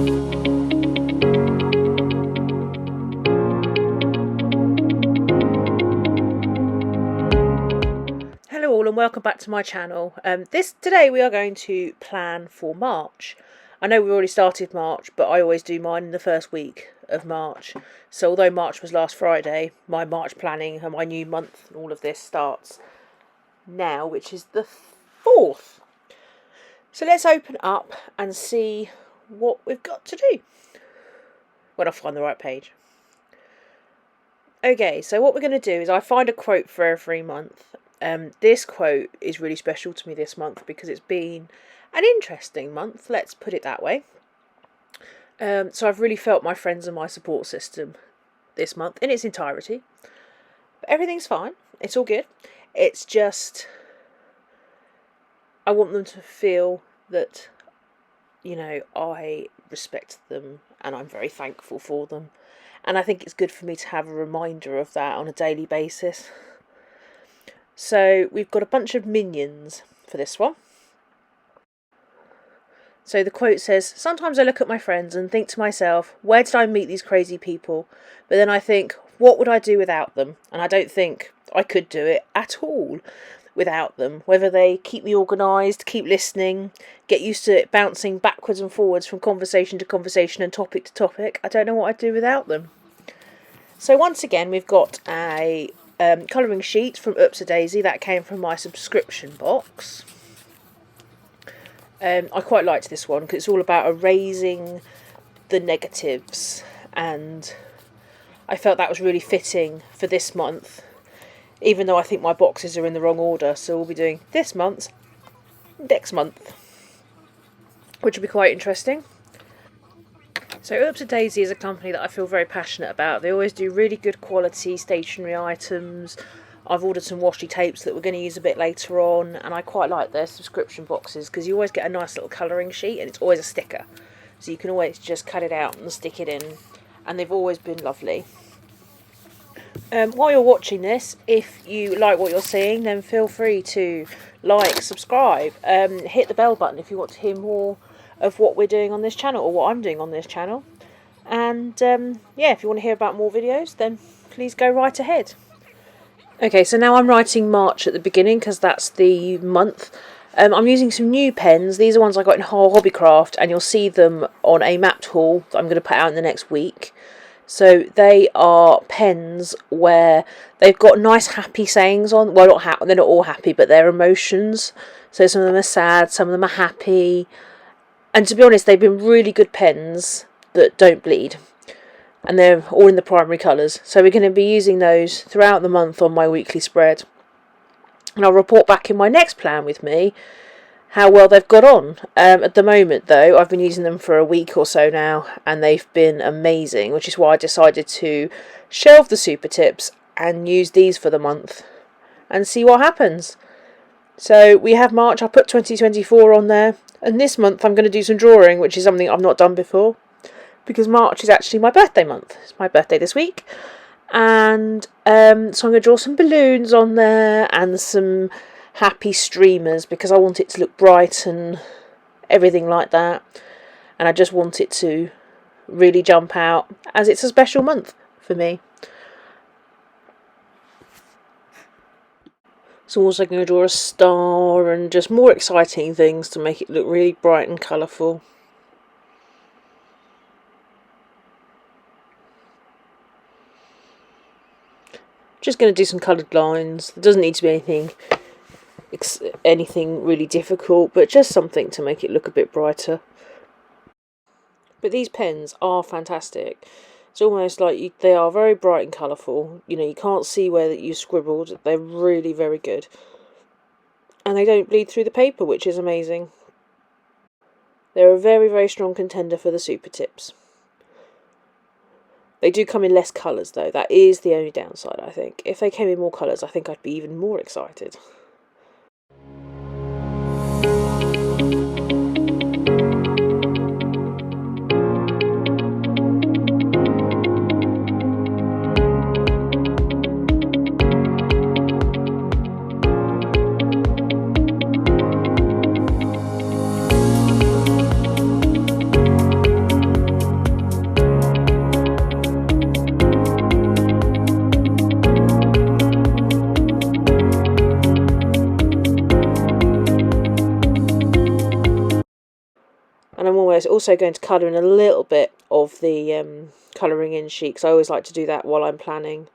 Hello all and welcome back to my channel. Today we are going to plan for March. I know we've already started March, but I always do mine in the first week of March. So although March was last Friday, my March planning and my new month and all of this starts now, which is the 4th. So let's open up and see what we've got to do when I find the right page. Okay, so what we're going to do is I find a quote for every month. This quote is really special to me this month because it's been an interesting month, let's put it that way. So I've really felt my friends and my support system this month in its entirety. But everything's fine, it's all good. It's just, I want them to feel that, you know, I respect them and I'm very thankful for them. And I think it's good for me to have a reminder of that on a daily basis. So we've got a bunch of minions for this one. So the quote says, "Sometimes I look at my friends and think to myself, where did I meet these crazy people? But then I think, what would I do without them? And I don't think I could do it at all without them. Whether they keep me organised, keep listening, get used to it bouncing backwards and forwards from conversation to conversation and topic to topic, I don't know what I'd do without them." So once again, we've got a colouring sheet from Oops a Daisy that came from my subscription box. I quite liked this one because it's all about erasing the negatives, and I felt that was really fitting for this month, even though I think my boxes are in the wrong order. So we'll be doing this month's next month, which will be quite interesting. So Oops a Daisy is a company that I feel very passionate about. They always do really good quality stationery items. I've ordered some washi tapes that we're going to use a bit later on, and I quite like their subscription boxes because you always get a nice little colouring sheet and it's always a sticker. So you can always just cut it out and stick it in, and they've always been lovely. While you're watching this, if you like what you're seeing, then feel free to like, subscribe, hit the bell button if you want to hear more of what we're doing on this channel, or what I'm doing on this channel. And yeah, if you want to hear about more videos, then please go right ahead. Okay, so now I'm writing March at the beginning because that's the month. I'm using some new pens. These are ones I got in Hobbycraft, and you'll see them on a mapped haul that I'm going to put out in the next week. So they are pens where they've got nice happy sayings on. Well, they're not all happy, but they're emotions. So some of them are sad, some of them are happy. And to be honest, they've been really good pens that don't bleed. And they're all in the primary colours. So we're going to be using those throughout the month on my weekly spread. And I'll report back in my next plan with me how well they've got on. At the moment, though, I've been using them for a week or so now, and they've been amazing, which is why I decided to shelve the super tips and use these for the month and see what happens. So we have March. I put 2024 on there, and this month I'm going to do some drawing, which is something I've not done before, because March is actually my birthday month. It's my birthday this week. And so I'm going to draw some balloons on there and some happy streamers because I want it to look bright and everything like that. And I just want it to really jump out as it's a special month for me. So I'm also going to draw a star and just more exciting things to make it look really bright and colourful. Just going to do some coloured lines. It doesn't need to be anything really difficult, but just something to make it look a bit brighter. But these pens are fantastic. It's almost like they are very bright and colourful. You know, you can't see where that you scribbled. They're really very good. And they don't bleed through the paper, which is amazing. They're a very, very strong contender for the super tips. They do come in less colours though, that is the only downside I think. If they came in more colours, I think I'd be even more excited. And I'm always also going to colour in a little bit of the colouring in sheet, because I always like to do that while I'm planning,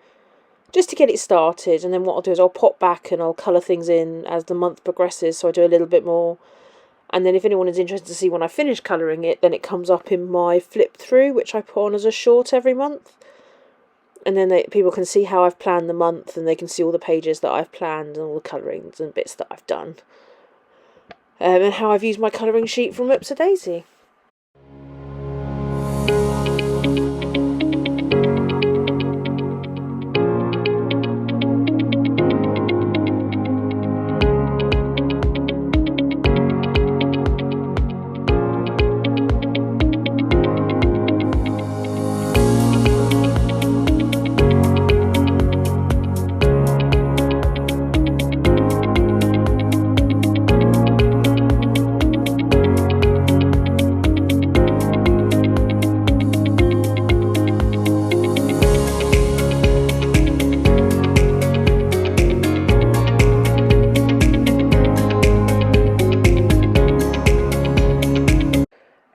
just to get it started. And then what I'll do is I'll pop back and I'll colour things in as the month progresses, so I do a little bit more. And then if anyone is interested to see when I finish colouring it, then it comes up in my flip through, which I put on as a short every month. And then people can see how I've planned the month, and they can see all the pages that I've planned and all the colourings and bits that I've done. And how I've used my colouring sheet from Oops a Daisy.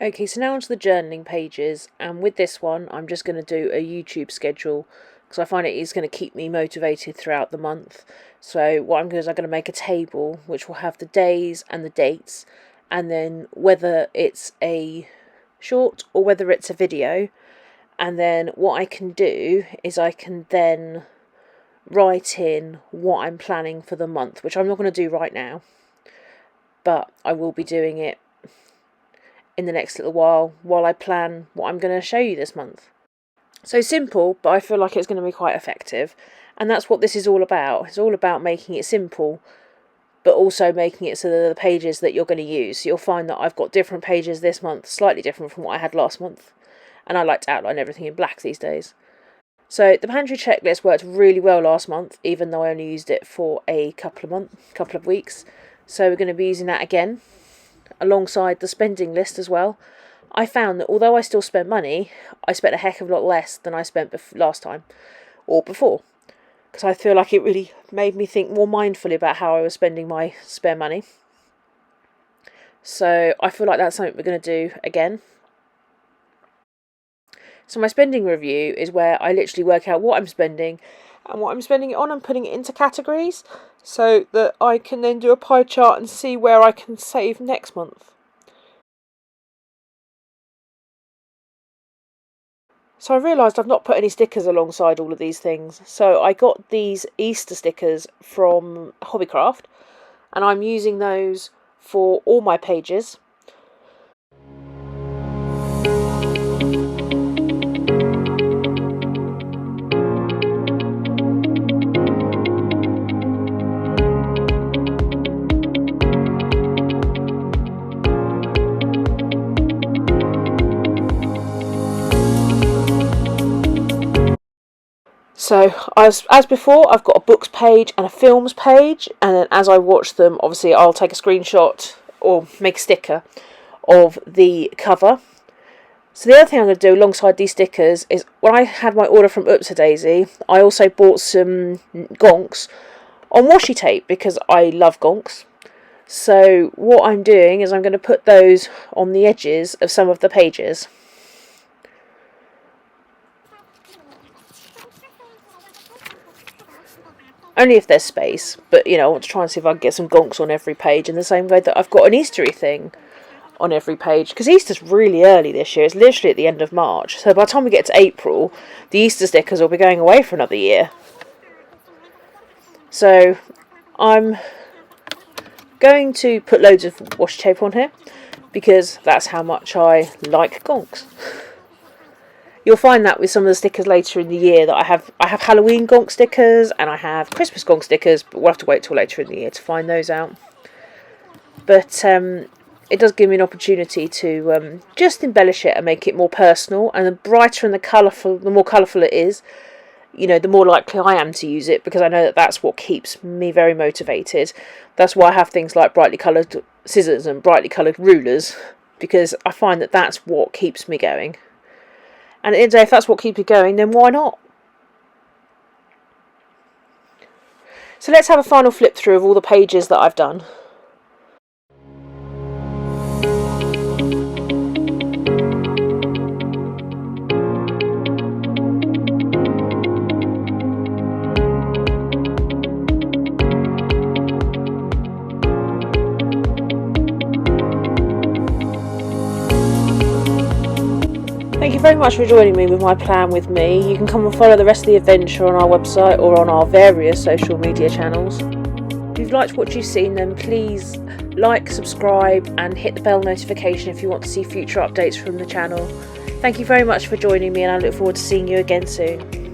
Okay, so now onto the journaling pages, and with this one I'm just going to do a YouTube schedule, because I find it is going to keep me motivated throughout the month. So what I'm going to do is I'm going to make a table which will have the days and the dates, and then whether it's a short or whether it's a video. And then what I can do is I can then write in what I'm planning for the month, which I'm not going to do right now, but I will be doing it in the next little while I plan what I'm going to show you this month. So simple, but I feel like it's going to be quite effective, and that's what this is all about. It's all about making it simple, but also making it so that the pages that you're going to use. So you'll find that I've got different pages this month, slightly different from what I had last month, and I like to outline everything in black these days. So the pantry checklist worked really well last month, even though I only used it for a couple of weeks. So we're going to be using that again, alongside the spending list as well. I found that although I still spent money, I spent a heck of a lot less than I spent last time, or before, because I feel like it really made me think more mindfully about how I was spending my spare money. So I feel like that's something we're going to do again. So my spending review is where I literally work out what I'm spending and what I'm spending it on, and putting it into categories so that I can then do a pie chart and see where I can save next month. So I realised I've not put any stickers alongside all of these things. So I got these Easter stickers from Hobbycraft, and I'm using those for all my pages. So as before, I've got a books page and a films page, and then as I watch them, obviously I'll take a screenshot or make a sticker of the cover. So the other thing I'm going to do alongside these stickers is, when I had my order from Oops a Daisy, I also bought some gonks on washi tape, because I love gonks. So what I'm doing is I'm going to put those on the edges of some of the pages. Only if there's space, but I want to try and see if I can get some gonks on every page, in the same way that I've got an Eastery thing on every page, because Easter's really early this year. It's literally at the end of March, so by the time we get to April, the Easter stickers will be going away for another year. So I'm going to put loads of washi tape on here, because that's how much I like gonks. You'll find that with some of the stickers later in the year that I have Halloween gonk stickers and I have Christmas gonk stickers, but we'll have to wait till later in the year to find those out. But it does give me an opportunity to just embellish it and make it more personal, and the brighter and the more colourful it is, the more likely I am to use it, because I know that that's what keeps me very motivated. That's why I have things like brightly coloured scissors and brightly coloured rulers, because I find that that's what keeps me going. And at the end of the day, if that's what keeps me going, then why not? So let's have a final flip through of all the pages that I've done. Thank you very much for joining me with my plan with me. You can come and follow the rest of the adventure on our website or on our various social media channels. If you've liked what you've seen, then please like, subscribe and hit the bell notification if you want to see future updates from the channel. Thank you very much for joining me, and I look forward to seeing you again soon.